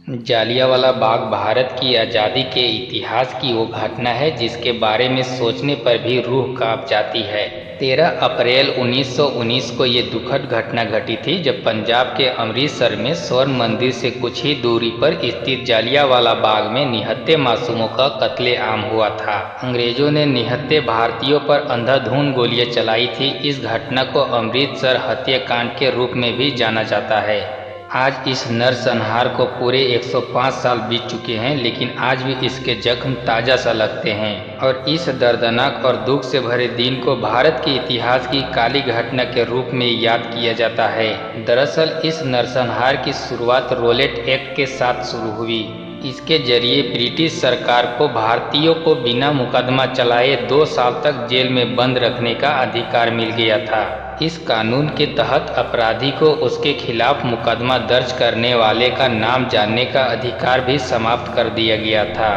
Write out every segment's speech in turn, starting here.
जालियांवाला बाग भारत की आज़ादी के इतिहास की वो घटना है जिसके बारे में सोचने पर भी रूह कांप जाती है। 13 अप्रैल 1919 को ये दुखद घटना घटी थी जब पंजाब के अमृतसर में स्वर्ण मंदिर से कुछ ही दूरी पर स्थित जालियांवाला बाग में निहत्थे मासूमों का कत्लेआम हुआ था। अंग्रेजों ने निहत्थे भारतीयों पर अंधाधुंध गोलियां चलाई थी। इस घटना को अमृतसर हत्याकांड के रूप में भी जाना जाता है। आज इस नरसंहार को पूरे 105 साल बीत चुके हैं, लेकिन आज भी इसके जख्म ताज़ा सा लगते हैं और इस दर्दनाक और दुख से भरे दिन को भारत के इतिहास की काली घटना के रूप में याद किया जाता है। दरअसल इस नरसंहार की शुरुआत रोलेट एक्ट के साथ शुरू हुई। इसके जरिए ब्रिटिश सरकार को भारतीयों को बिना मुकदमा चलाए 2 साल तक जेल में बंद रखने का अधिकार मिल गया था। इस कानून के तहत अपराधी को उसके खिलाफ मुकदमा दर्ज करने वाले का नाम जानने का अधिकार भी समाप्त कर दिया गया था।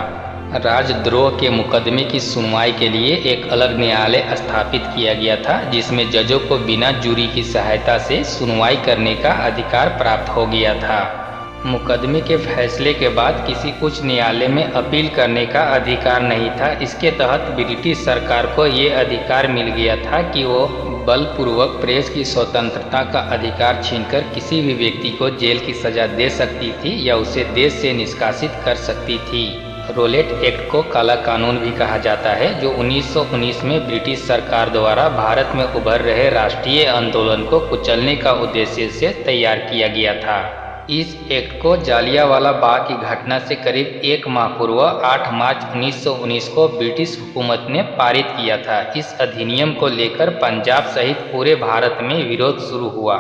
राजद्रोह के मुकदमे की सुनवाई के लिए एक अलग न्यायालय स्थापित किया गया था, जिसमें जजों को बिना जूरी की सहायता से सुनवाई करने का अधिकार प्राप्त हो गया था। मुकदमे के फैसले के बाद किसी उच्च न्यायालय में अपील करने का अधिकार नहीं था। इसके तहत ब्रिटिश सरकार को ये अधिकार मिल गया था कि वो बलपूर्वक प्रेस की स्वतंत्रता का अधिकार छीनकर किसी भी व्यक्ति को जेल की सजा दे सकती थी या उसे देश से निष्कासित कर सकती थी। रोलेट एक्ट को काला कानून भी कहा जाता है, जो 1919 में ब्रिटिश सरकार द्वारा भारत में उभर रहे राष्ट्रीय आंदोलन को कुचलने का उद्देश्य से तैयार किया गया था। इस एक्ट को जालियांवाला बाग की घटना से करीब 1 माह पूर्व 8 मार्च 1919 को ब्रिटिश हुकूमत ने पारित किया था। इस अधिनियम को लेकर पंजाब सहित पूरे भारत में विरोध शुरू हुआ।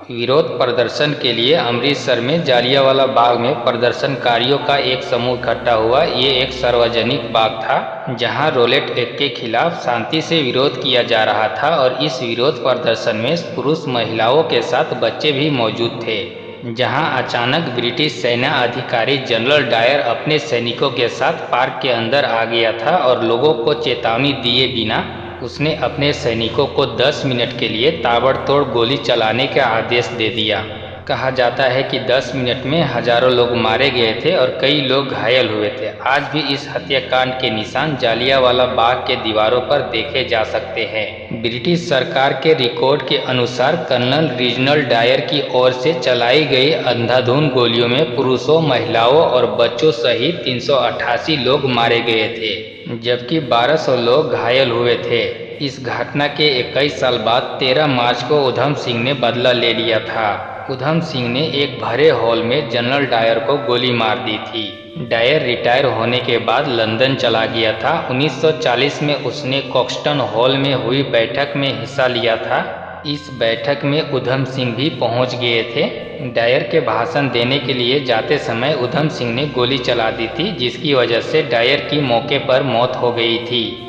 विरोध प्रदर्शन के लिए अमृतसर में जालियांवाला बाग में प्रदर्शनकारियों का एक समूह इकट्ठा हुआ। ये एक सार्वजनिक बाग था जहां रोलेट एक्ट के खिलाफ शांति से विरोध किया जा रहा था और इस विरोध प्रदर्शन में पुरुष महिलाओं के साथ बच्चे भी मौजूद थे। जहां अचानक ब्रिटिश सेना अधिकारी जनरल डायर अपने सैनिकों के साथ पार्क के अंदर आ गया था और लोगों को चेतावनी दिए बिना उसने अपने सैनिकों को 10 मिनट के लिए ताबड़तोड़ गोली चलाने का आदेश दे दिया। कहा जाता है कि 10 मिनट में हजारों लोग मारे गए थे और कई लोग घायल हुए थे। आज भी इस हत्याकांड के निशान जालियांवाला बाग के दीवारों पर देखे जा सकते हैं। ब्रिटिश सरकार के रिकॉर्ड के अनुसार कर्नल रीजनल डायर की ओर से चलाई गई अंधाधुंध गोलियों में पुरुषों, महिलाओं और बच्चों सहित 388 लोग मारे गए थे, जबकि 1200 लोग घायल हुए थे। इस घटना के 21 साल बाद 13 मार्च को उधम सिंह ने बदला ले लिया था। उधम सिंह ने एक भरे हॉल में जनरल डायर को गोली मार दी थी। डायर रिटायर होने के बाद लंदन चला गया था। 1940 में उसने कॉक्सटन हॉल में हुई बैठक में हिस्सा लिया था। इस बैठक में उधम सिंह भी पहुंच गए थे। डायर के भाषण देने के लिए जाते समय उधम सिंह ने गोली चला दी थी, जिसकी वजह से डायर की मौके पर मौत हो गई थी।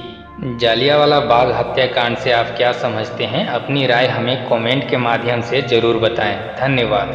जालियांवाला बाग हत्याकांड से आप क्या समझते हैं? अपनी राय हमें कमेंट के माध्यम से ज़रूर बताएं। धन्यवाद।